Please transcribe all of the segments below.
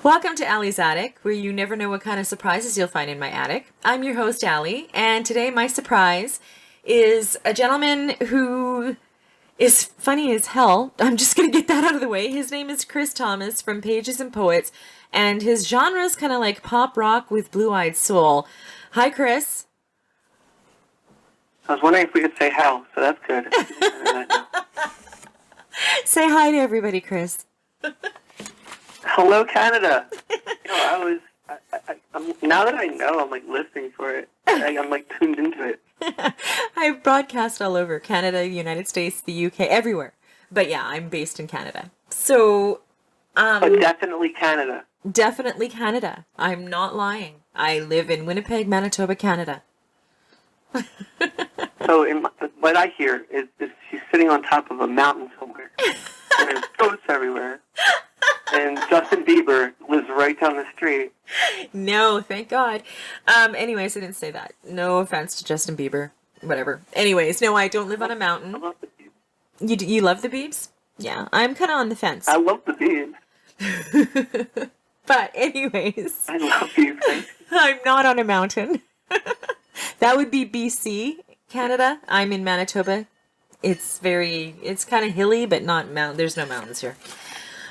Welcome to Allie's Attic, where you never know what kind of surprises you'll find in my attic. I'm your host, Allie, and today my surprise is a gentleman who is funny as hell. I'm just going to get that out of the way. His name is Chris Thomas from Pages and Poets, and his genre is kind of like pop rock with blue-eyed soul. Hi, Chris. I was wondering if we could say hell, so that's good. Say hi to everybody, Chris. Hello, Canada. Now that I know, I'm like listening for it. I'm like tuned into it. I broadcast all over Canada, the United States, the UK, everywhere. But yeah, I'm based in Canada. So, But definitely Canada. Definitely Canada. I'm not lying. I live in Winnipeg, Manitoba, Canada. So what I hear is she's sitting on top of a mountain somewhere. There's goats everywhere. And Justin Bieber lives right down the street. No, thank God. Anyways, I didn't say that. No offense to Justin Bieber. Whatever. Anyways, no, I don't live on a I mountain. love the Biebs. You love the Biebs? Yeah, I'm kind of on the fence. I love the Biebs. But anyways, I love Biebs. I'm not on a mountain. That would be BC, Canada. I'm in Manitoba. It's kind of hilly, but not mountain. There's no mountains here.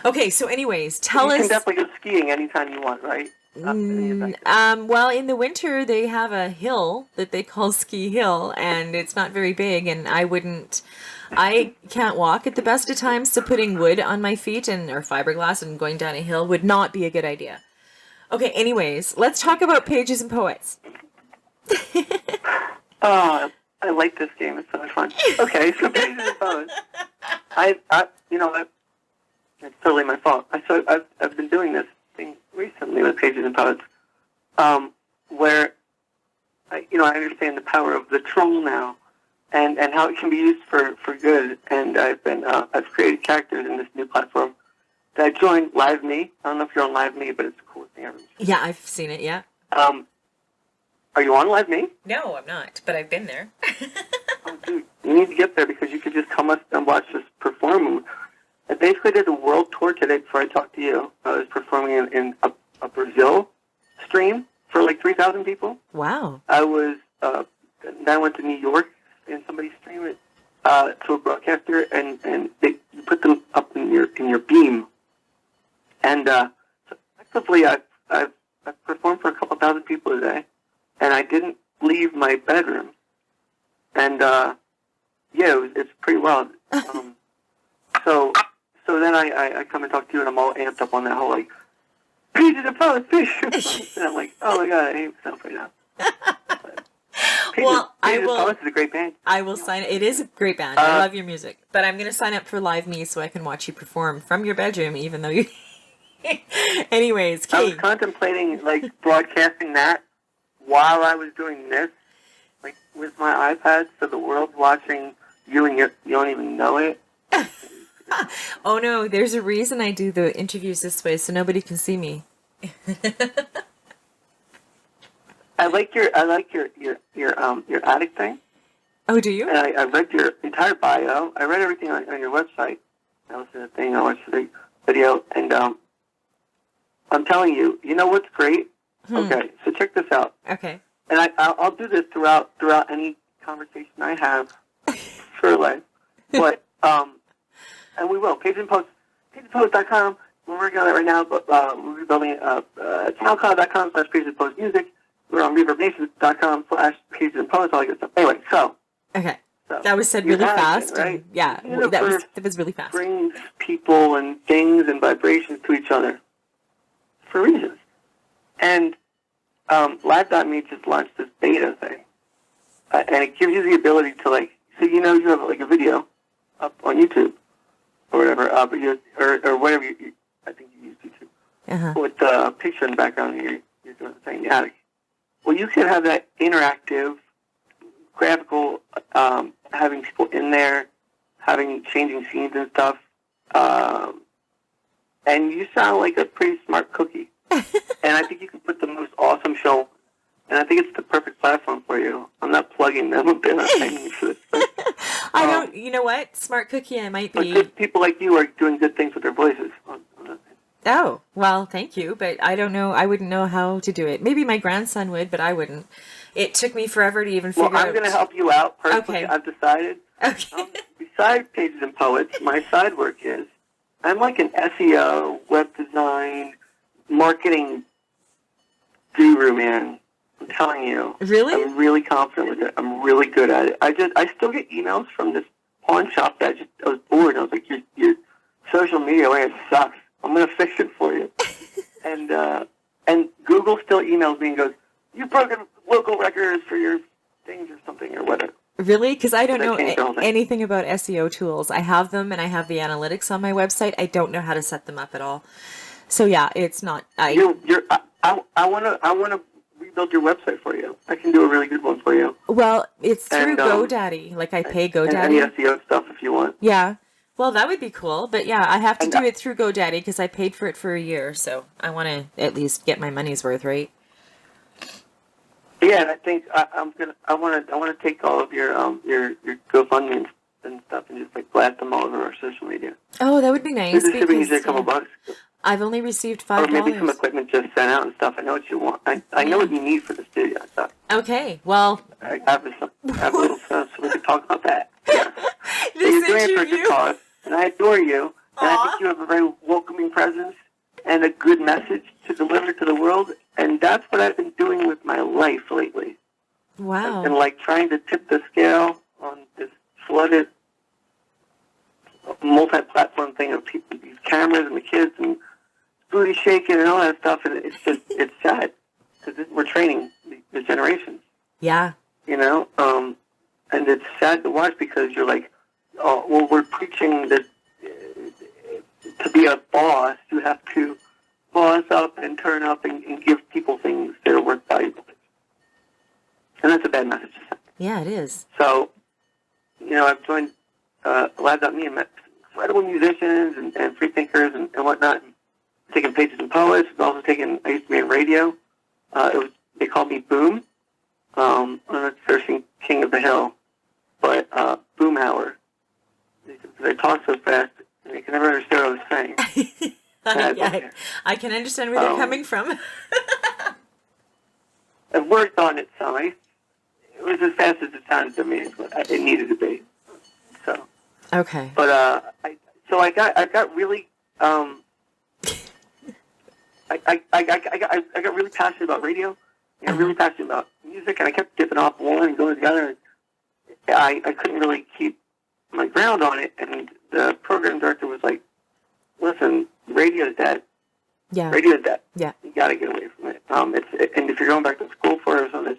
Okay, so anyways, tell us. You can definitely go skiing anytime you want, right? Well, in the winter they have a hill that they call Ski Hill, and it's not very big, and I can't walk at the best of times, so putting wood on my feet or fiberglass and going down a hill would not be a good idea. Okay, anyways, let's talk about Pages and Poets. Oh, I like this game. It's so much fun. Okay, so Pages and Poets. You know what? It's totally my fault. I've been doing this thing recently with Pages and Poets, where I understand the power of the troll now, and how it can be used for good. And I've created characters in this new platform that I joined LiveMe. I don't know if you're on LiveMe, but it's the coolest thing ever. Yeah, I've seen it. Yeah. Are you on LiveMe? No, I'm not, but I've been there. Oh, dude, you need to get there because you could just come up and watch us perform. I basically did a world tour today before I talked to you. I was performing in a Brazil stream for like 3,000 people. Wow. Then I went to New York and somebody streamed it to a broadcaster, and you put them up in your beam. And so effectively, I've performed for a couple thousand people today, and I didn't leave my bedroom. And it's pretty wild. So then I come and talk to you, and I'm all amped up on that whole, like, Pages and Poets, and I'm like, oh my God, I hate myself right now. Pages and Poets is a great band. I will sign. It is a great band. I love your music. But I'm going to sign up for LiveMe so I can watch you perform from your bedroom, even though you... Anyways, Kate. I was contemplating, like, broadcasting that while I was doing this, like, with my iPad, so the world's watching you, and you don't even know it. Oh no, there's a reason I do the interviews this way, so nobody can see me. I like your attic thing. Oh, do you? And I read your entire bio. I read everything on your website. I listened to the thing. I watched the video, and I'm telling you, you know what's great? Okay, so check this out. Okay. And I'll do this throughout any conversation I have for life, but and we will. Page and Post, pageandpost.com. We're working on it right now, but we're rebuilding SoundCloud.com/Pages and Post Music. We're on ReverbNation.com/Pages and Post, all that good stuff. Anyway, so. Okay. That was said really fast. Right? Yeah, that was really fast. Brings people and things and vibrations to each other for reasons. And Live.me just launched this beta thing. And it gives you the ability to, like, so you have, like, a video up on YouTube or whatever, or whatever I think you use YouTube, with the picture in the background, and you're doing the thing in the attic. Well, you can have that interactive, graphical, having people in there, changing scenes and stuff, and you sound like a pretty smart cookie. And I think you can put the most awesome show, and I think it's the perfect platform for you. I'm not plugging them, they're not paying me for this. I don't, you know what? Smart cookie, I might be. But good people like you are doing good things with their voices. Oh, well, Well, thank you, but I don't know. I wouldn't know how to do it. Maybe my grandson would, but I wouldn't. It took me forever to even Well, figure out. I'm going to help you out personally. Okay. I've decided. Okay. Besides Pages and Poets, my side work is I'm like an SEO, web design, marketing guru, man. I'm telling you. Really? I'm really confident with it. I'm really good at it. I still get emails from this pawn shop that I was bored. I was like, your social media way, it sucks. I'm going to fix it for you. And Google still emails me and goes, you've broken local records for your things or something or whatever. Really? Because I don't know They changed the whole thing. anything about SEO tools. I have them and I have the analytics on my website. I don't know how to set them up at all. So yeah, it's not. I want to rebuild your website for you. I can do a really good one for you. Well, it's through And, GoDaddy. Like I pay And GoDaddy. any SEO stuff if you want. Yeah. Well, that would be cool. But yeah, I have to And, do it through GoDaddy because I paid for it for a year. So I want to at least get my money's worth, right? Yeah, and I think I want to take all of your GoFundMe and stuff and just like blast them all over our social media. Oh, that would be nice. This is shipping usually a Because, couple bucks, I've only received or $5. maybe some equipment just sent out and stuff. I know what you want. I know what you need for the studio and stuff. Okay. Well, I have a little stuff so we can talk about that. Yeah. So you're this doing it for a interview. good cause, and I adore you. And I Aw. think you have a very welcoming presence and a good message to deliver to the world. And that's what I've been doing with my life lately. Wow. And like trying to tip the scale on this flooded multi-platform thing of people, these cameras and the kids and booty shaking and all that stuff. And it's sad because we're training the generations, Yeah. you know? And it's sad to watch because you're like, oh, well, we're preaching that to be a boss, you have to boss up and turn up and give people things that are worth valuable. And that's a bad message to send. Yeah, it is. So, you know, I've joined Lab.me and met incredible musicians and free thinkers and whatnot. Taking Pages and Poets. I've also taken, I used to be in radio. They called me Boom. I'm not searching King of the Hill, but Boomhauer. They talk so fast, and they can never understand what I was saying. Yeah, I can understand where they're coming from. I've worked on it some. It was as fast as it sounded to me. It's what it needed to be. So, Okay. but I got really I got really passionate about radio. I got really passionate about music, and I kept dipping off one and going together. I couldn't really keep my ground on it, and the program director was like, "Listen, radio's dead. Yeah. Radio's dead. Yeah. You got to get away from it. And if you're going back to school for it or something,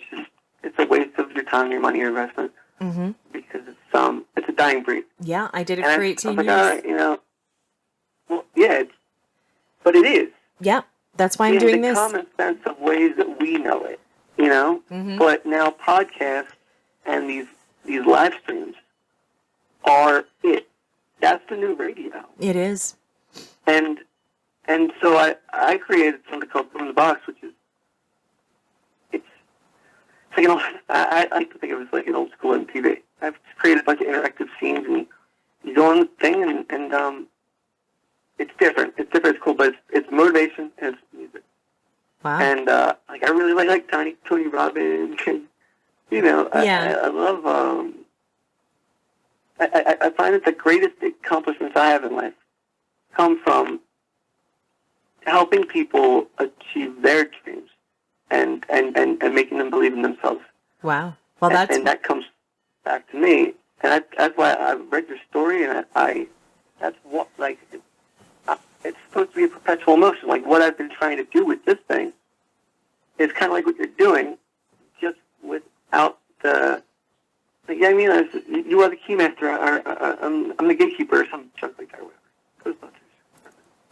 it's a waste of your time, your money, your investment, Mm-hmm. because it's a dying breed." Yeah, I did it And for I 18 was like, years. all right, you know, well, yeah, but it is. Yeah, that's why I'm in doing the this. common sense of ways that we know it, you know. Mhm. But now podcasts and these live streams are it. That's the new radio. It is. And so I created something called Boom in the Box, which is it's like I like to think of it as like an old school MTV. I've created a bunch of interactive scenes, and you go on the thing, and it's different. It's different. It's cool, but it's motivation and it's music. Wow. And like I really like Tony Robbins. And, you know, Yeah. I love. I find that the greatest accomplishments I have in life come from helping people achieve their dreams and making them believe in themselves. Wow. Well, that's and that comes back to me, and that's why I read your story, and that's what like it's supposed to be a perpetual motion. Like what I've been trying to do with this thing is kind of like what you're doing, just without the. Like, yeah, I mean, you are the keymaster. I'm the gatekeeper, or some junk like that. Or whatever.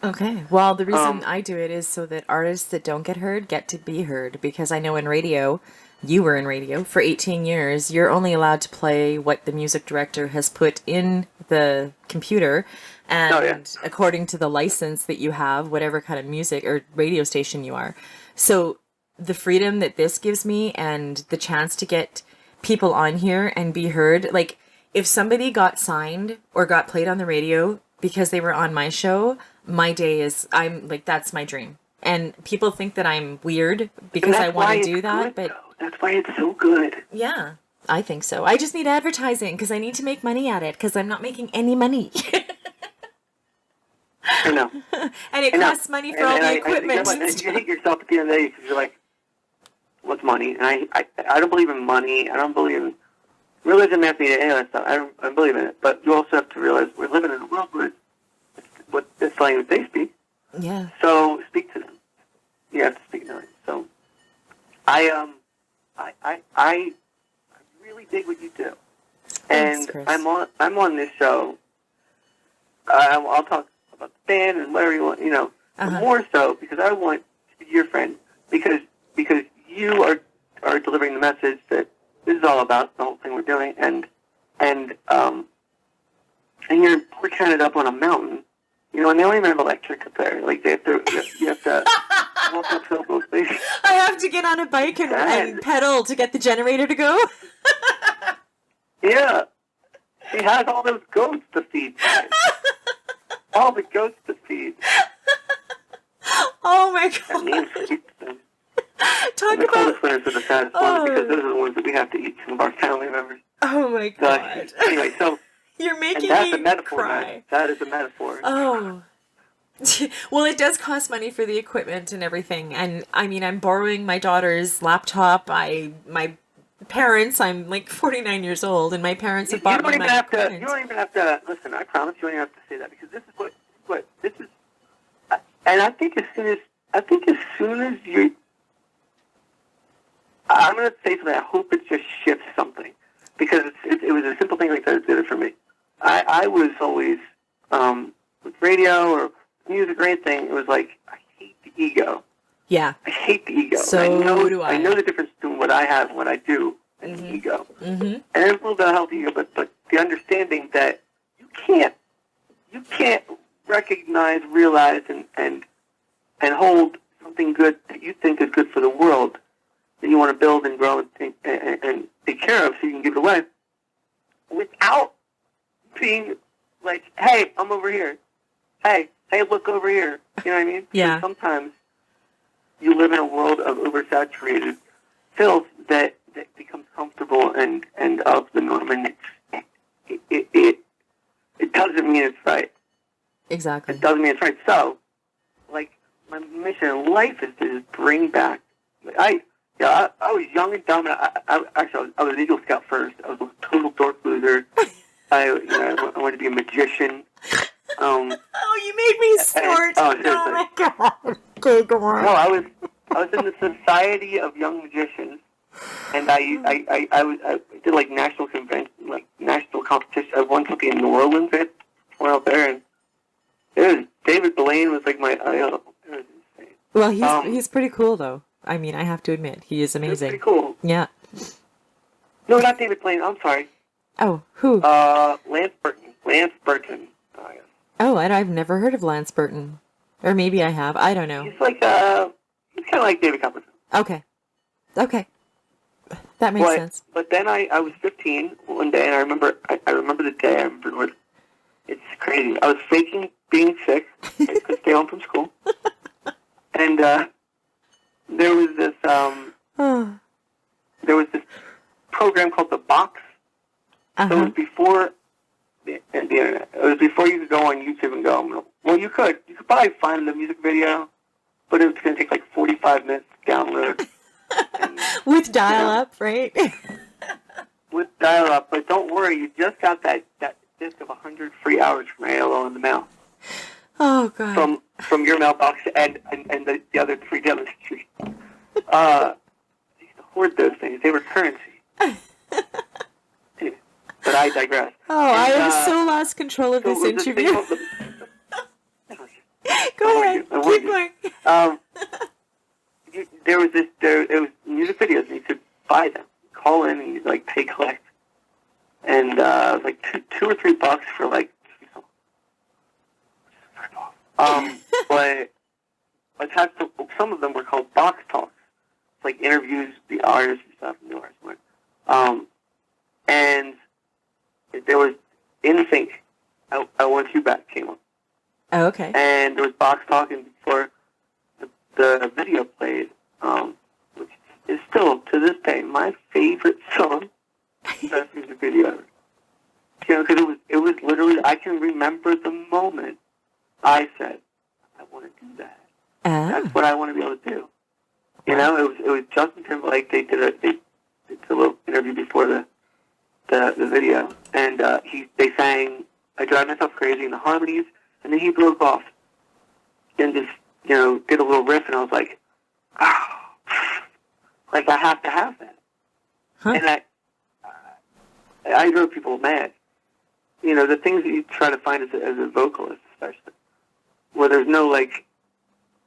okay. Well, the reason I do it is so that artists that don't get heard get to be heard. Because I know in radio, you were in radio for 18 years. You're only allowed to play what the music director has put in the computer, and Oh, yeah. according to the license that you have, whatever kind of music or radio station you are. So the freedom that this gives me and the chance to get people on here and be heard, like if somebody got signed or got played on the radio because they were on my show, my day is, I'm like, that's my dream. And people think that I'm weird because I want to do that, but that's why it's so good. yeah, I think so. I just need advertising because I need to make money at it because I'm not making any money. I know. And it costs money for all the equipment. You hate yourself at the end of the day because you're like, what's money? And I don't believe in money. I don't believe in religion, has to be any of that stuff. I don't believe in it. But you also have to realize we're living in a world where it's language they speak. Yeah. So speak to them. You have to speak to them. So I really dig what you do. Thanks, And Chris. I'm on this show. I'll talk about the band and whatever you want, but more so because I want to be your friend because you are delivering the message that this is all about, the whole thing we're doing, and you're kind of up on a mountain, and they don't even have electric up there. Like you have to walk uphill those things. I have to get on a bike and pedal to get the generator to go. Yeah, she has all those goats to feed. All the goats to feed. Oh my That god! means feed them. Talk And the about. coldest winters are the saddest ones because those are the ones that we have to eat some of our family members. Oh my god! Anyway, so You're making and that's me a metaphor. cry. That is a metaphor. Oh. Well, it does cost money for the equipment and everything, and I mean, I'm borrowing my daughter's laptop. My parents. I'm like 49 years old, and my parents have bought me my equipment. You don't even have to listen. I promise you don't even have to say that because this is what this is. And I think as soon as you, I'm going to say something. I hope it just shifts something because it was a simple thing like that that did it for me. I was always with radio or music or anything. It was like I hate the ego. Yeah. I hate the ego. So do I. I know the difference between what I have and what I do and the ego. Mm-hmm. And there's a little bit of healthy ego, but the understanding that you can't recognize, realize, and hold something good that you think is good for the world that you want to build and grow and take care of so you can give it away without being like, hey, I'm over here. Hey, look over here. You know what I mean? Yeah. And sometimes you live in a world of oversaturated filth that becomes comfortable and of the norm, and it doesn't mean it's right. Exactly. It doesn't mean it's right. So, like, my mission in life is to just bring back. I was young and dumb. I was an Eagle Scout first. I was a total dork loser. I wanted to be a magician. Oh, you made me snort. Seriously. Oh my god. Okay, go on. No, I was in the Society of Young Magicians, and I did like national convention, like national competition. I won something in New Orleans. I went out there, and David Blaine was like my idol. It was insane. Well, he's pretty cool though. I mean, I have to admit, he is amazing. Pretty cool. Yeah. No, not David Blaine. I'm sorry. Oh, who? Lance Burton. Lance Burton. Oh, yes. Oh, and I've never heard of Lance Burton. Or maybe I have. I don't know. He's like he's kind of like David Copperfield. Okay. That makes sense. But then I was 15 one day, and I remember the day. I remember it's crazy. I was faking being sick. I could stay home from school, and there was this program called The Box. So it was before the internet. It was before you could go on YouTube and go. Well, you could probably find the music video, but it was going to take like 45 minutes to download. With dial-up, right? With dial-up, but don't worry, you just got that disc of 100 free hours from AOL in the mail. Oh god. From your mailbox and the other 3 demonstrations. I used to hoard those things. They were currency. Anyway, but I digress. Oh, I have so lost control of this interview. Go ahead. Keep going. There was music videos, and you could buy them. Call in and you like pay collect, and like $2 or $3 for like. But attached to some of them were called box talks, it's like interviews with the artists and stuff, new artists. And there was NSYNC I Want You Back came on. Oh, okay. And there was Box Talking before the video played, which is still, to this day, my favorite song, best music video ever. You know, because it was literally, I can remember the moment I said, I want to do that. That's what I want to be able to do. You know, it was Justin Timberlake. They did a little interview before the video, and they sang "I Drive Myself Crazy" in the harmonies, and then he broke off and just did a little riff, and I was like, oh, like I have to have that. Huh. And I drove people mad. You know, the things that you try to find as a vocalist, especially, where there's no like,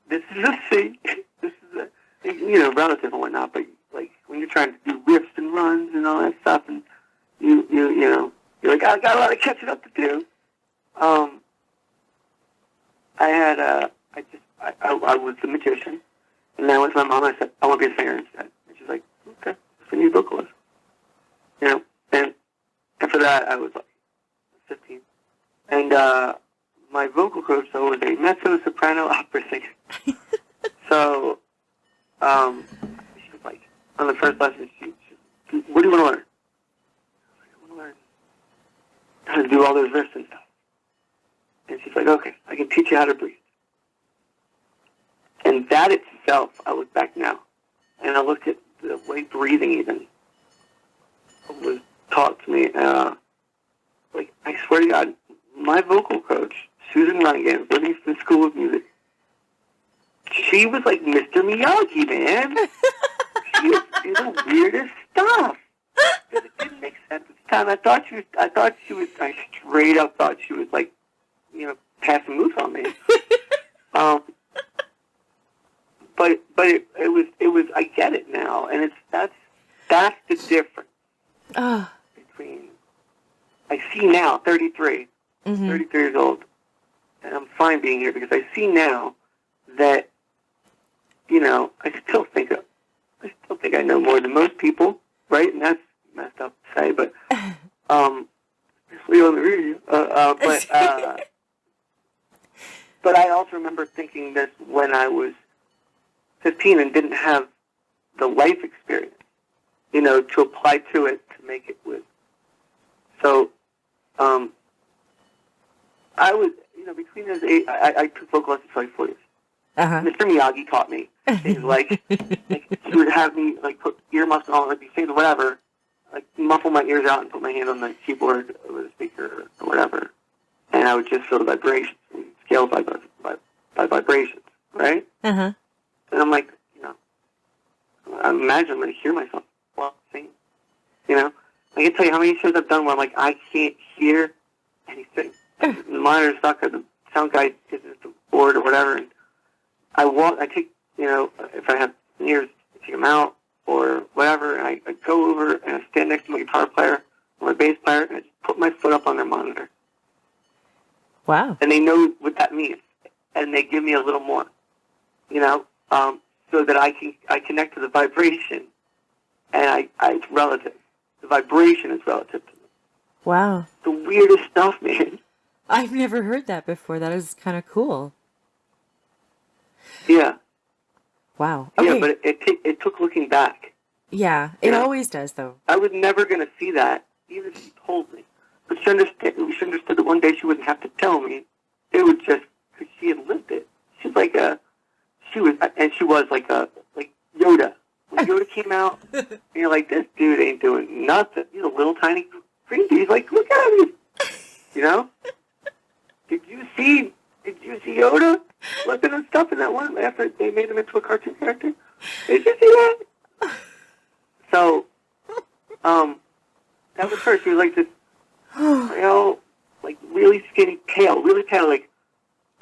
this is a C, this is a relative and whatnot, but like when you're trying to do riffs and runs and all that stuff, and you're like, I got a lot of catching up to do. I was the magician, and then I went to my mom and I said, I want to be a singer instead. And she's like, okay, so you vocalist. You know, and for that I was like 15. And my vocal coach, though, was a mezzo-soprano opera singer. So, she was like, on the first lesson, she what do you want to learn? I want to learn how to do all those riffs and stuff. And she's like, okay, I can teach you how to breathe. And that itself, I look back now, and I looked at the way breathing even was taught to me. Like, I swear to God, my vocal coach, Susan Runnigan, Livingston School of Music, she was like Mr. Miyagi, man. She was doing the weirdest stuff. Because it didn't make sense at the time. I straight up thought she was like, passing moves on me. But it was I get it now, and that's the difference between, I see now, 33 years old, and I'm fine being here because I see now that, I still think I know more than most people, right? And that's messed up to say, but especially on the radio. But I also remember thinking this when I was 15 and didn't have the life experience, to apply to it to make it with. So, I was, between those eight, I took vocal lessons for like 4 years. Mr. Miyagi taught me things like he would have me like put earmuffs on, like these things, whatever, like muffle my ears out and put my hand on the keyboard with a speaker or whatever, and I would just feel the vibrations, and scale by vibrations, right? And I'm like, I imagine I'm going to hear myself while singing. I can tell you how many shows I've done where I'm like, I can't hear anything. The monitor's stuck, or the sound guy isn't the board or whatever, and I take, if I have ears, I take them out or whatever, and I go over and I stand next to my guitar player or my bass player, and I just put my foot up on their monitor. Wow. And they know what that means, and they give me a little more, so that I connect to the vibration, and it's relative. The vibration is relative to me. Wow. The weirdest stuff, man. I've never heard that before. That is kind of cool. Yeah. Wow. Okay. Yeah, but it took looking back. Yeah, it always does, though. I was never going to see that, even if she told me. But she understood that one day she wouldn't have to tell me. It would just, because she had lived it. She was like Yoda. When Yoda came out, and you're like, this dude ain't doing nothing. He's a little tiny green dude. He's like, look at him. Did you see Yoda flipping and stuff in that one after they made him into a cartoon character? Did you see that? So, that was her. She was like this, like really skinny, pale, really pale. Like,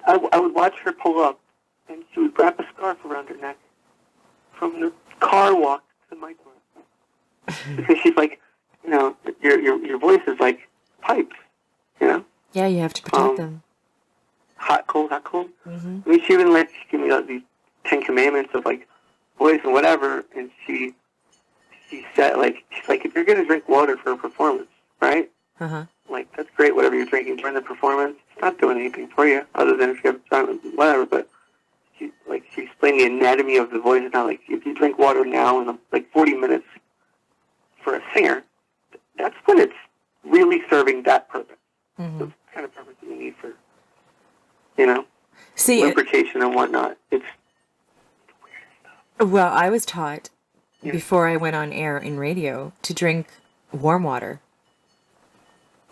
I would watch her pull up, and she would wrap a scarf around her neck from the car walk to my door. Because she's like, your voice is like pipes, Yeah, you have to protect them. Hot, cold, hot, cold. I mean, she even give me these 10 commandments of like voice and whatever, and she said she's like, if you're gonna drink water for a performance, right? like, that's great, whatever you're drinking during the performance. It's not doing anything for you, other than if you have time, whatever, but she explained the anatomy of the voice. It's not like, if you drink water now in, like, 40 minutes for a singer, that's when it's really serving that purpose. Mm-hmm. So it's the kind of purpose that you need for, you know, See, lubrication and whatnot. It's well, I was taught before I went on air in radio to drink warm water.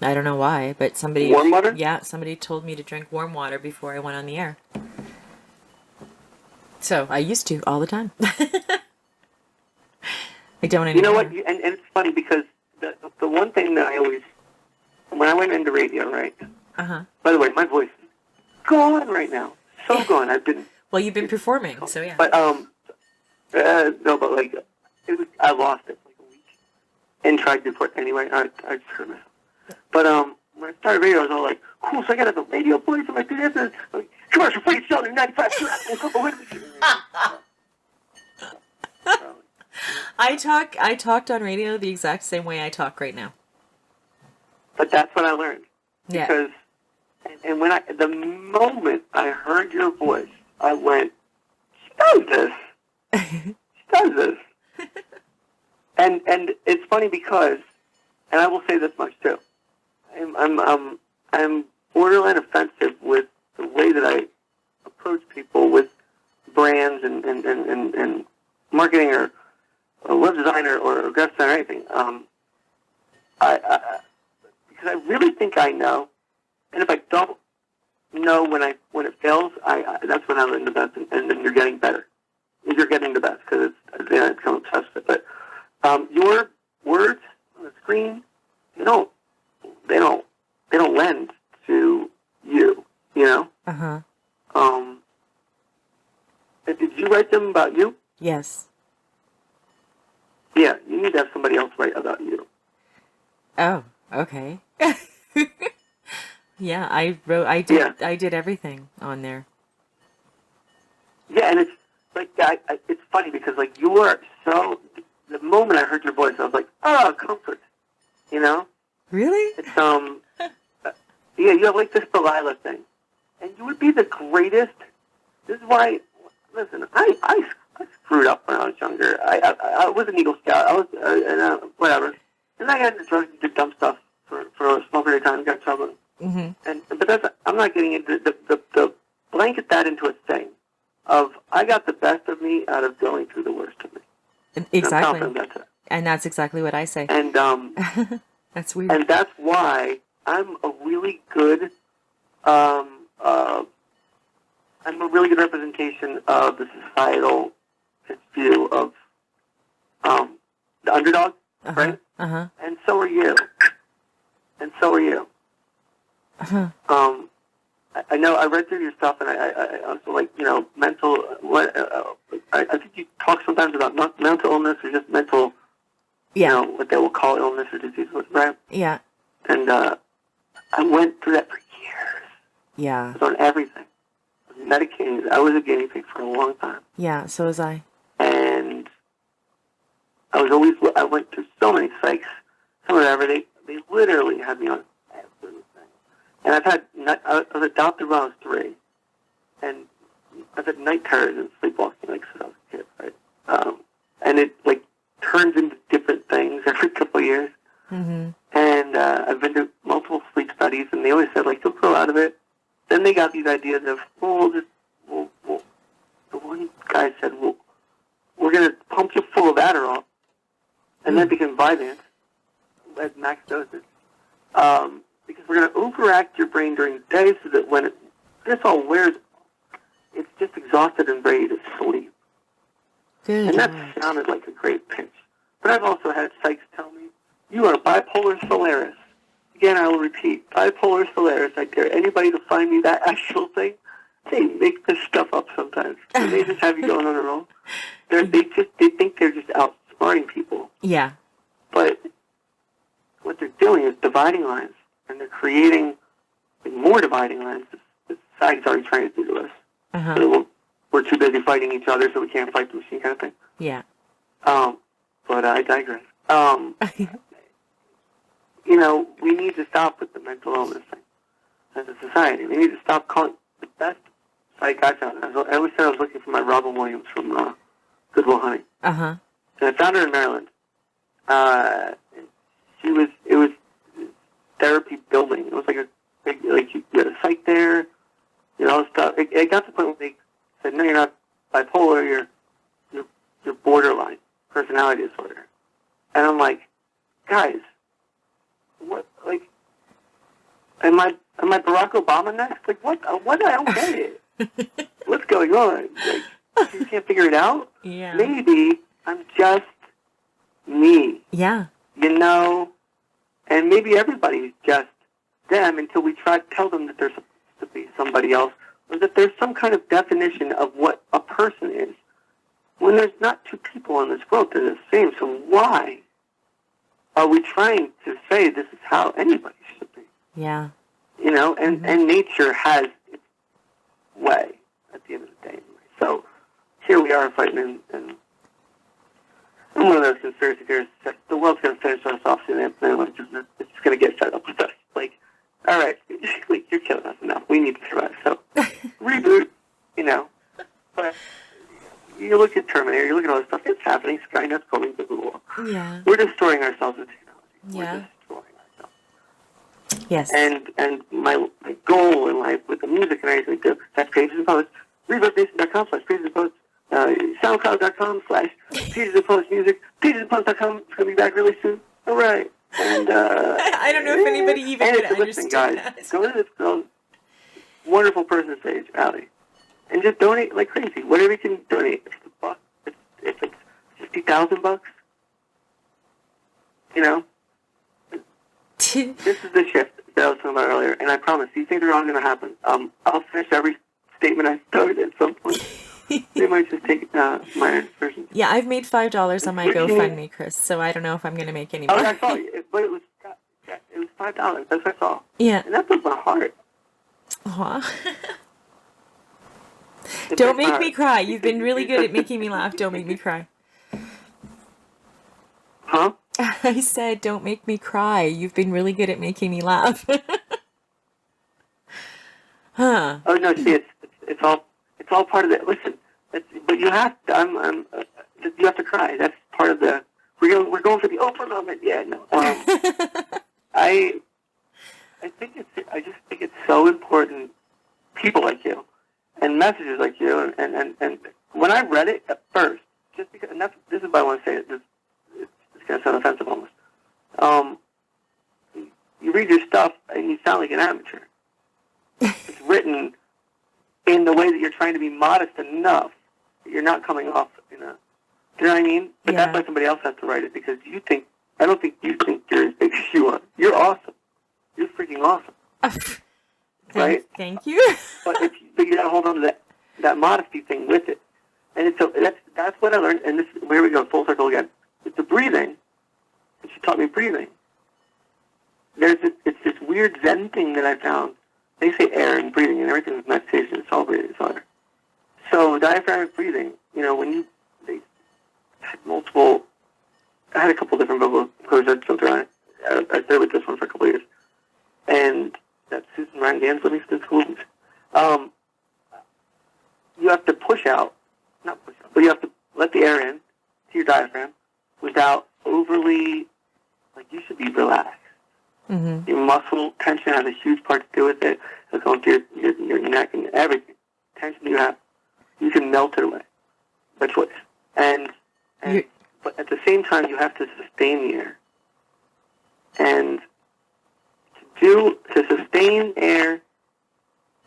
I don't know why, but somebody... Warm water? Yeah, somebody told me to drink warm water before I went on the air. So, I used to all the time. I don't anymore. You know what? And it's funny because the one thing that I always... When I went into radio, right? Uh-huh. By the way, my voice is gone right now. So gone. I've been... Well, you've been performing, so yeah. But, no, but, like, I lost it for like a week. And tried to report anyway. I just hurt myself. But, when I started radio, I was all like, cool, so I got to have a radio voice, I'm like, do this, and like, commercial free, selling 95 I talked on radio the exact same way I talk right now. But that's what I learned. Yeah. Because, and when the moment I heard your voice, I went, she does this. She does this. And it's funny because, and I will say this much too, I'm borderline offensive with the way that I approach people with brands and marketing or web designer or graphic design or anything. Because I really think I know, and if I don't know when it fails, that's when I learn the best, and then you're getting better. You're getting the best because it's become obsessed with it. But your words on the screen, they don't lend to you. You know. Uh-huh. Did you write them about you? Yes. Yeah, you need to have somebody else write about you. Oh, okay. Yeah, I did everything on there. Yeah, and it's like it's funny because like you are so. The moment I heard your voice, I was like, oh, comfort. You know. Really? It's yeah, you have like this Delilah thing, and you would be the greatest. This is why. Listen, I screwed up when I was younger. I was an Eagle Scout. I was whatever, and I got into drugs and did dumb stuff for a small period of time. Got in trouble. Mm-hmm. But I'm not getting into the blanket that into a thing of I got the best of me out of going through the worst of me. Exactly. And And that's exactly what I say. And that's weird. And that's why I'm a really good representation of the societal view of the underdog, right? Uh-huh. And so are you. And so are you. Uh-huh. I know I read through your stuff, and I also like mental. I think you talk sometimes about mental illness or just mental. Yeah. What they will call illness or disease, right? Yeah. And I went through that for years. Yeah. I was on everything. I was medicated. I was a guinea pig for a long time. Yeah. So was I. And I went through so many psychs, some whatever. They literally had me on everything. And I was adopted when I was 3, and I've had night terrors and sleepwalking like since I was a kid, right? And it like turns into different things every couple of years. Mm-hmm. And I've been to multiple sleep studies, and they always said like you'll grow out of it. Then they got these ideas of the one guy said, well, we're going to pump you full of Adderall, and then become Vyvanse at max doses. Because we're going to overact your brain during the day so that when this all wears, it's just exhausted and ready to sleep. Good. And that sounded like a great pitch. But I've also had psychs tell me, you are bipolar Solaris. Again, I will repeat, bipolar Solaris. I dare anybody to find me that actual thing. They make this stuff up sometimes. And they just have you going on a roll. They think they're just outsmarting people. Yeah. But what they're doing is dividing lines. And they're creating more dividing lines that society's already trying to do to us. Uh-huh. So we're too busy fighting each other, so we can't fight the machine kind of thing. Yeah. But I digress. we need to stop with the mental illness thing as a society. We need to stop calling the best psych I found. I always said I was looking for my Robin Williams from Good Will Hunting. Uh-huh. And I found her in Maryland. It was therapy building. It was like you had a psych there, all this stuff. It got to the point where they said, no, you're not bipolar, you're borderline personality disorder. And I'm like, guys, what, like, am I Barack Obama next? Like, what? I don't get it. What's going on? Like, you can't figure it out? Yeah. Maybe I'm just me. Yeah. And maybe everybody's just them until we try to tell them that they're supposed to be somebody else, or that there's some kind of definition of what a person is. When there's not two people in this world that are the same, so why are we trying to say this is how anybody should be? Yeah. And nature has its way at the end of the day. Anyway. So here we are fighting, and I'm one of those conspiracy theorists that the world's going to finish us off soon, and it's just going to get fed up with us. Like, all right, you're killing us enough. We need to survive. So reboot, But you look at Terminator, you look at all this stuff. It's happening. Skynet's going to the war. Yeah. We're destroying ourselves with technology. Yeah. We're destroying ourselves. Yes. And my goal in life with the music and everything we do, that's Pages and Posts, ReverbNation.com/Pages and Posts, SoundCloud.com/Pages and Posts music, PagesandPosts.com. It's going to be back really soon. All right. And I don't know if anybody even and could listen, understand guys, that. go to this girl's wonderful person's page, Allie, and just donate like crazy. Whatever you can donate. If it's a buck, if it's $50,000, this is the shift that I was talking about earlier, and I promise these things are all going to happen. I'll finish every statement I started at some point. They might just take my version. Yeah, I've made $5 on my GoFundMe, Chris, so I don't know if I'm going to make any more. Oh, I saw it, but it was $5. That's what I saw. Yeah. And that broke my heart. Aw. It Don't broke my make heart. me cry. You've been really good at making me laugh. Don't make me cry. Huh? I said, don't make me cry. You've been really good at making me laugh. Huh. Oh no! See, it's all part of it. Listen, but you have to. You have to cry. That's part of the. We're going for the Oprah moment. Yeah, no. I just think it's so important. People like you, and messages like you, and when I read it at first, just because, and this is why I want to say it. It's going to sound offensive almost. You read your stuff and you sound like an amateur. It's written in the way that you're trying to be modest enough that you're not coming off do you know what I mean? But Yeah. that's why somebody else has to write it, because I don't think you think you're as big as you are. You're awesome. You're freaking awesome. Right? Thank you. But you got to hold on to that modesty thing with it. And so that's what I learned, and here we go, full circle again. With the breathing, she taught me breathing. It's this weird Zen thing that I found. They say air and breathing, and everything is meditation. It's all breathing. It's all air. So diaphragmatic breathing, when they had multiple, I had a couple different vocal coaches that jumped around. I started with this one for a couple of years, and that's Susan Ryan Gans Livingston School. You have to not push out, but you have to let the air in to your diaphragm without overly, you should be relaxed. Mm-hmm. Your muscle tension has a huge part to do with it. It's going to your neck and everything. Tension you have, you can melt it away by choice. But at the same time, you have to sustain the air. And to sustain air,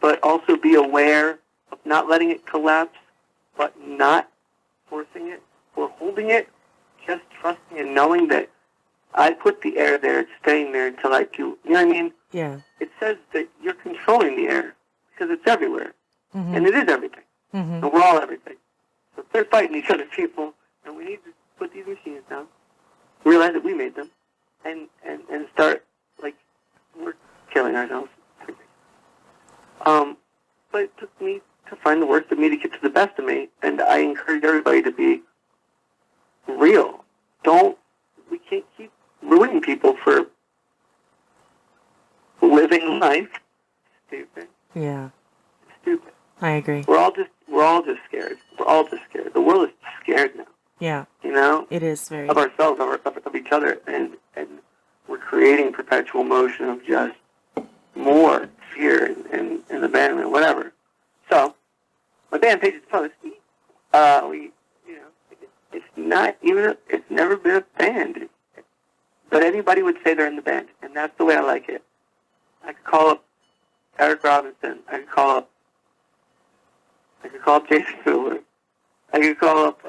but also be aware of not letting it collapse, but not forcing it or holding it, just trusting and knowing that I put the air there, it's staying there until I do. You know what I mean? Yeah. It says that you're controlling the air because it's everywhere. Mm-hmm. And it is everything. Mm-hmm. And we're all everything. So if they're fighting each other, people, and we need to put these machines down, realize that we made them, and start, we're killing ourselves. But it took me to find the worst of me to get to the best of me, and I encourage everybody to be real. We can't keep ruining people for living life. Stupid. Yeah, Stupid. I agree. We're all just scared. We're all just scared. The world is scared now. Yeah, You know, it is very. of ourselves, of each other, and we're creating perpetual motion of just more fear and abandonment, whatever. So, my band Pages Post, it's not even, it's never been a band, but anybody would say they're in the band, and that's the way I like it. I could call up Eric Robinson. I could call up Jason Fuller. I could call up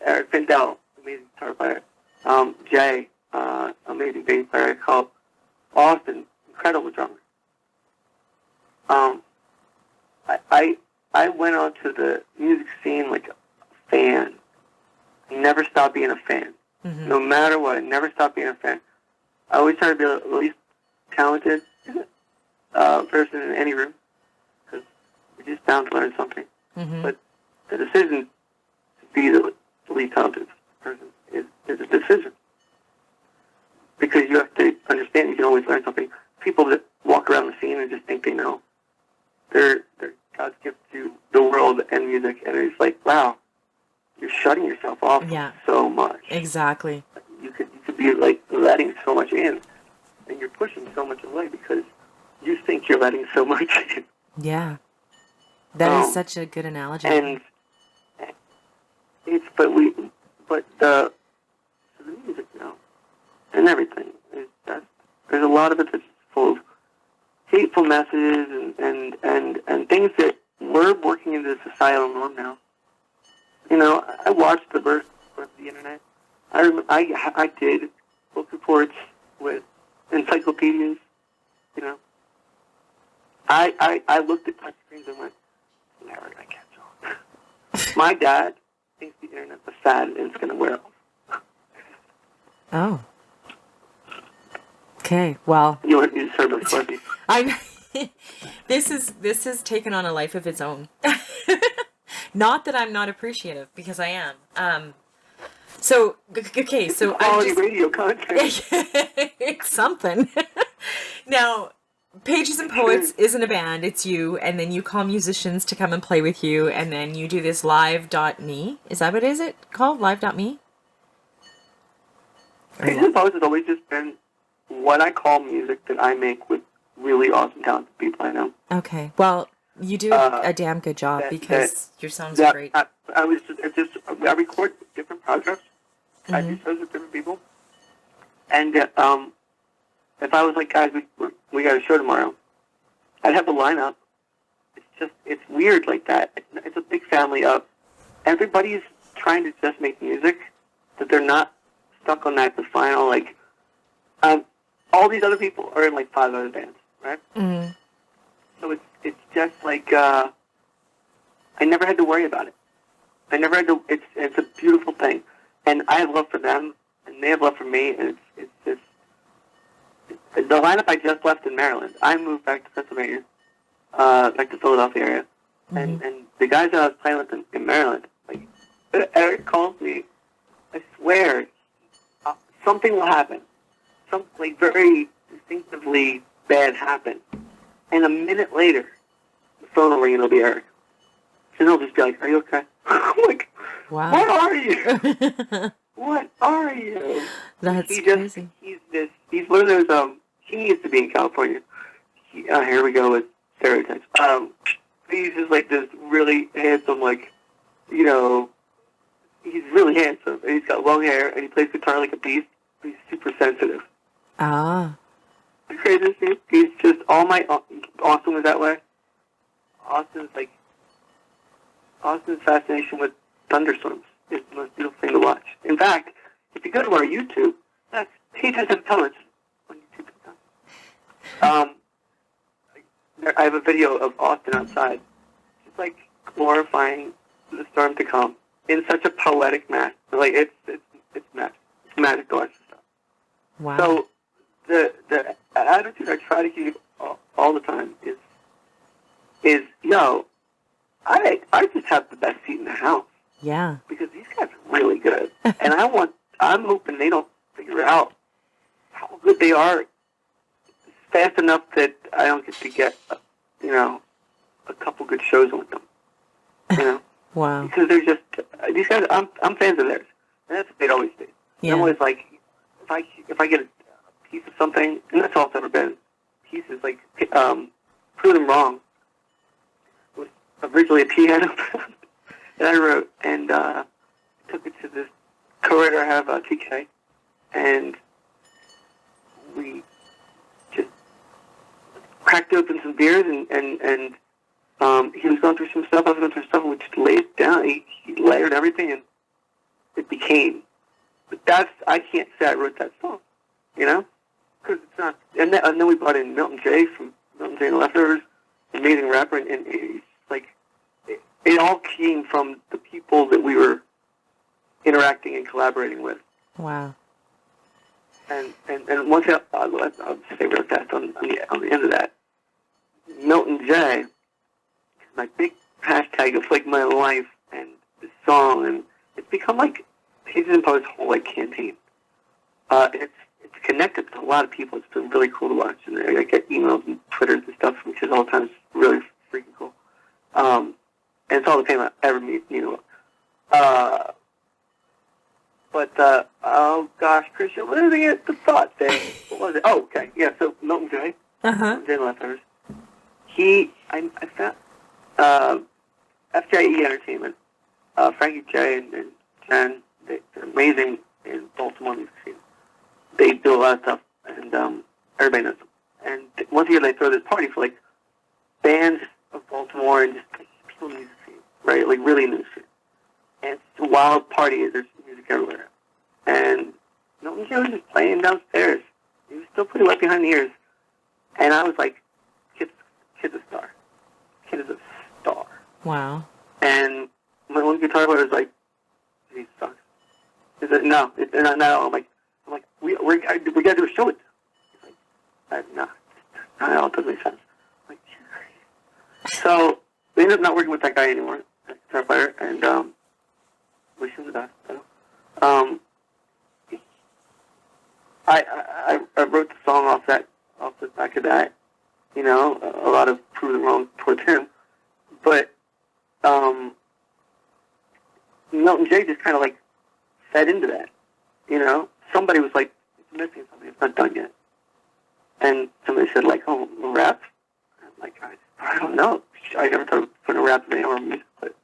Eric Pindell, amazing guitar player. Jay, amazing bass player. I could call up Austin, incredible drummer. I went onto the music scene like a fan. I never stopped being a fan. Mm-hmm. No matter what, I never stopped being a fan. I always try to be the least talented person in any room, because you're just bound to learn something. Mm-hmm. But the decision to be the least talented person is a decision. Because you have to understand you can always learn something. People that walk around the scene and just think they know, they're God's gift to the world and music, and it's like, wow, you're shutting yourself off so much. Exactly. You could be like letting so much in, and you're pushing so much away because you think you're letting so much in. Yeah. That is such a good analogy. And it's the music now and everything. There's a lot of it that's full of hateful messages and things that we're working into the societal norm now. You know, I watched the birth of the internet. I remember I did book reports with encyclopedias. You know, I looked at touch screens and went, never gonna catch on. My dad thinks the internet's a fad and it's gonna wear off. Oh. Okay. Well. You just heard those questions. This has taken on a life of its own. Not that I'm not appreciative, because I am. So Quality radio content. It's something. Now, Pages and Poets isn't a band, it's you, and then you call musicians to come and play with you, and then you do this live.me. Is that what is it called? Live.me? Pages and Poets has always just been what I call music that I make with really awesome talented people I know. Okay. Well, you do a damn good job because your songs are great. I record different projects. Mm-hmm. I do shows with different people. And if I was like, guys, we got a show tomorrow, I'd have a lineup. It's weird like that. It's a big family of everybody's trying to just make music, that they're not stuck on that the final, like, all these other people are in like 5 other bands, right? Mm-hmm. So it's just like, I never had to worry about it. I never had to, it's a beautiful thing. And I have love for them, and they have love for me, and it's just, the lineup I just left in Maryland, I moved back to Pennsylvania, back to Philadelphia area, Mm-hmm. and the guys that I was playing with in Maryland, like, Eric calls me, I swear, something will happen. Something like very distinctively bad happen. And a minute later, the phone will ring and it'll be Eric. And he'll just be like, are you okay? I'm like, Wow. what are you? What are you? That's crazy. He's one of those, he needs to be in California. Here we go with stereotypes. He's just like this really handsome, like, you know, he's really handsome. And he's got long hair and he plays guitar like a beast. He's super sensitive. Ah. The craziest thing, he's just, Austin was that way. Austin's fascination with thunderstorms is the most beautiful thing to watch. In fact, if you go to our YouTube, that's Pages and Poets on YouTube. I have a video of Austin outside, just like glorifying the storm to come in such a poetic manner. Like it's magic. It's magic to watch this stuff. Wow. So the attitude I try to keep all the time is I just have the best seat in the house. Yeah. Because these guys are really good. And I'm hoping they don't figure out how good they are fast enough that I don't get to get, a couple good shows with them. You know, Wow. because they're just these guys. I'm fans of theirs, and that's what they'd always be. Yeah. I'm always like, if I get a piece of something, and that's all it's ever been. Pieces like Prove Them Wrong was originally a piano that I wrote, and took it to this co-writer I have, TK, and we just cracked open some beers, and he was going through some stuff, I was going through stuff, and we just laid it down. He layered everything, and it became. But I can't say I wrote that song, because it's not. And then we brought in Milton J from Milton J and the Leftovers, amazing rapper, and it's like it all came from the people that we were interacting and collaborating with. Wow. And one thing I'll say real fast on the end of that, Milton J, my big hashtag of like my life and this song, and it's become like Pages and Poets' whole like campaign. It's connected to a lot of people. It's been really cool to watch, and I get emails and Twitters and stuff, which is all the times really freaking cool. And it's all the time I ever meet. Oh gosh, Christian, what did I get the thought there? What was it? Oh, okay, yeah. So Milton J, J Leftovers. I found FJE Entertainment, Frankie J and Jen. They're amazing in Baltimore music scene. They do a lot of stuff, and everybody knows them. And once a year they throw this party for like bands of Baltimore and just like, people in the music scene, right? Like really in the music scene. And it's a wild party. There's music everywhere. And Milton J was just playing downstairs. He was still pretty wet behind the ears. And I was like, kid's a star. Kid is a star. Wow. And my one guitar player was like, he sucks. He said, no, they're not at all. I'm like, we got to do a show with them. He's like, no, not at all. It doesn't make sense. I'm like, so we ended up not working with that guy anymore, that guitar player, and wish him the best. I wrote the song off the back of that. A lot of Prove Them Wrong towards him, but Milton J just kind of like fed into that. Somebody was like, it's missing something, it's not done yet. And somebody said like, oh, a rap? I'm like, I don't know. I never thought of putting a rap in or music, but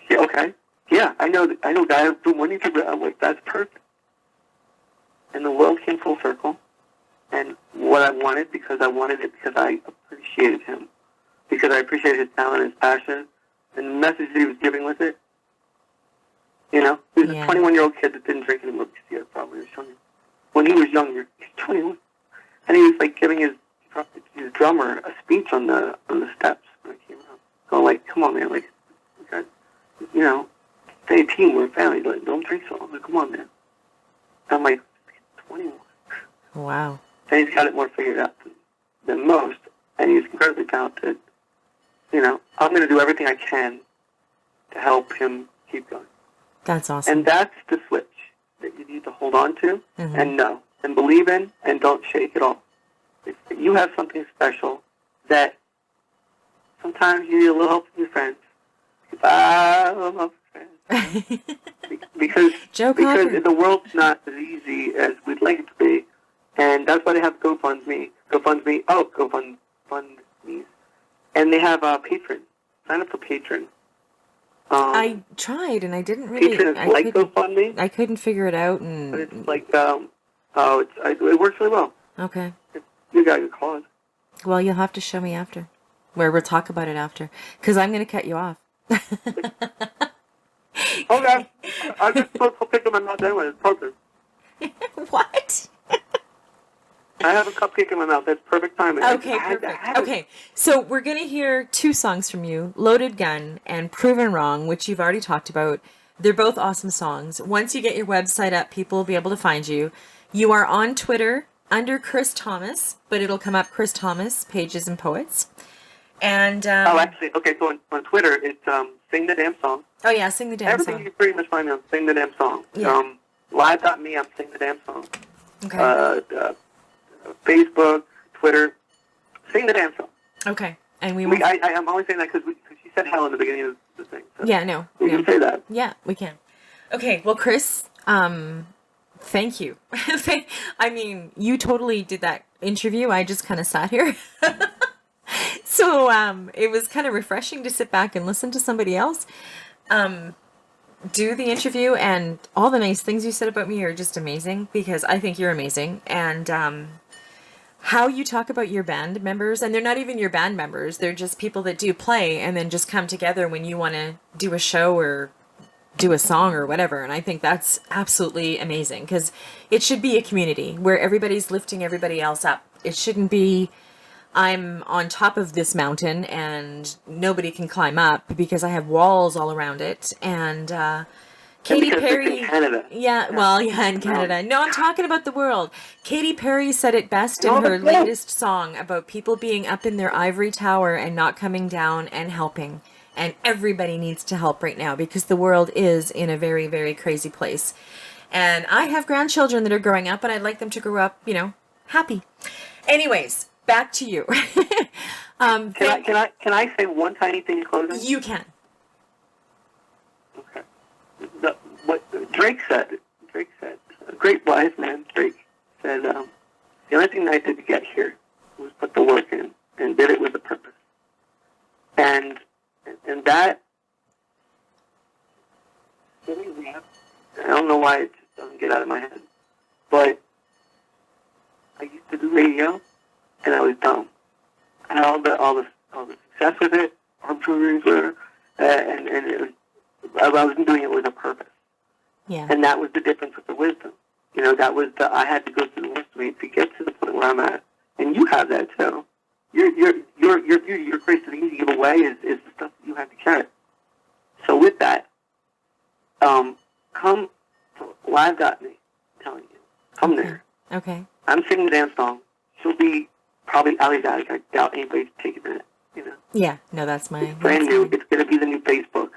yeah, okay. Yeah, I know guys who want to rap. I'm like, that's perfect. And the world came full circle. And what I wanted, because I wanted it because I appreciated him. Because I appreciated his talent, his passion, and the message that he was giving with it. He was a 21-year-old kid that didn't drink anymore because he had a problem when he was younger. When he was younger, he was 21. And he was like giving his drummer a speech on the steps when I came out. Going like, come on, man, like, okay, stay a team, we're a family, like, don't drink so long, like, come on, man. And I'm like, 21. Wow. And he's got it more figured out than most, and he's incredibly talented. I'm going to do everything I can to help him keep going. That's awesome. And that's the switch that you need to hold on to and know and believe in and don't shake at all. If you have something special that sometimes you need a little help from your friends. I love my friends. because the world's not as easy as we'd like it to be. And that's why they have GoFundMe. GoFundMe. And they have Patreon. Sign up for Patreon. I tried and I didn't really. Patreon is like GoFundMe. I couldn't figure it out, and but it's like it works really well. Okay. You got your cause. Well, you'll have to show me after, where we'll talk about it after, because I'm going to cut you off. Okay. I just put a pick in my mouth anyway. It's perfect. What? I have a cupcake in my mouth. That's perfect timing. Okay, perfect. Okay, so we're going to hear two songs from you, Loaded Gun and Proven Wrong, which you've already talked about. They're both awesome songs. Once you get your website up, people will be able to find you. You are on Twitter under Chris Thomas, but it'll come up Chris Thomas, Pages and Poets. And actually, okay, so on Twitter, it's Sing the Damn Song. Oh, yeah, Sing the Damn Everything Song. you can pretty much find me on Sing the Damn Song. Yeah. Live.me, I'm Sing the Damn Song. Okay. Facebook, Twitter, sing the damn song. Okay. And we will. I'm always saying that because she said hell in the beginning of the thing. So Yeah, no. we can say that. Yeah, we can. Okay, well, Chris, thank you. I mean, you totally did that interview. I just kind of sat here. So it was kind of refreshing to sit back and listen to somebody else do the interview, and all the nice things you said about me are just amazing, because I think you're amazing. And how you talk about your band members, and they're not even your band members, they're just people that do play and then just come together when you want to do a show or do a song or whatever. And I think that's absolutely amazing, because it should be a community where everybody's lifting everybody else up. It shouldn't be, I'm on top of this mountain and nobody can climb up because I have walls all around it. And Katy because Perry, it's in Canada. yeah, well, yeah, in Canada. No, I'm talking about the world. Katy Perry said it best in No, her but no. latest song about people being up in their ivory tower and not coming down and helping. And everybody needs to help right now, because the world is in a very, very crazy place. And I have grandchildren that are growing up, and I'd like them to grow up, happy. Anyways, back to you. Can I say one tiny thing in closing? You can. Okay. What Drake said, a great wise man, Drake, said, the only thing I did to get here was put the work in, and did it with a purpose. And that, I don't know why it just doesn't get out of my head, but I used to do radio, and I was dumb. I had all the success with it, opportunities, whatever, and it was, I wasn't doing it with a purpose. Yeah. And that was the difference with the wisdom. That was I had to go through the wisdom to get to the point where I'm at. And you have that too. Your beauty, your grace, the things you give away is the stuff that you have to carry. So with that, come to Live Got Me, I'm telling you. Come there. Okay. I'm singing the damn song. She'll be probably Ali's attic. I doubt anybody's taking that. Yeah. No, that's my. It's brand new. It's going to be the new Facebook.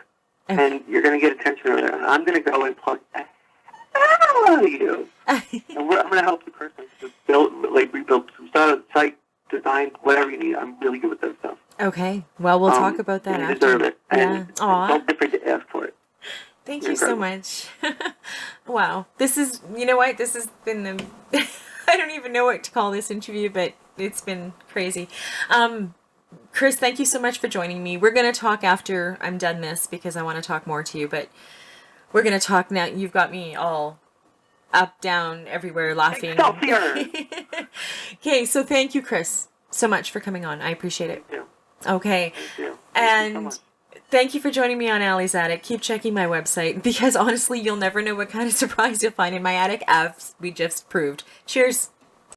Okay. And you're going to get attention over there. And I'm going to go and plug the hell out of you. And I'm going to help the person to rebuild some site, design, whatever you need. I'm really good with that stuff. Okay. Well, we'll talk about that and you after. deserve it. Yeah. And Aw. don't be afraid to ask for it. Thank You're you so incredible. much. Wow. This is, you know what? This has been the, I don't even know what to call this interview, but it's been crazy. Chris, thank you so much for joining me. We're going to talk after I'm done this, because I want to talk more to you, but we're going to talk now. You've got me all up, down, everywhere laughing. Excelsior! Okay, so thank you, Chris, so much for coming on. I appreciate it. Thank you. Okay. Thank you. Thank you so And much. thank you for joining me on Ali's Attic. Keep checking my website, because honestly, you'll never know what kind of surprise you'll find in my attic, as we just proved. Cheers.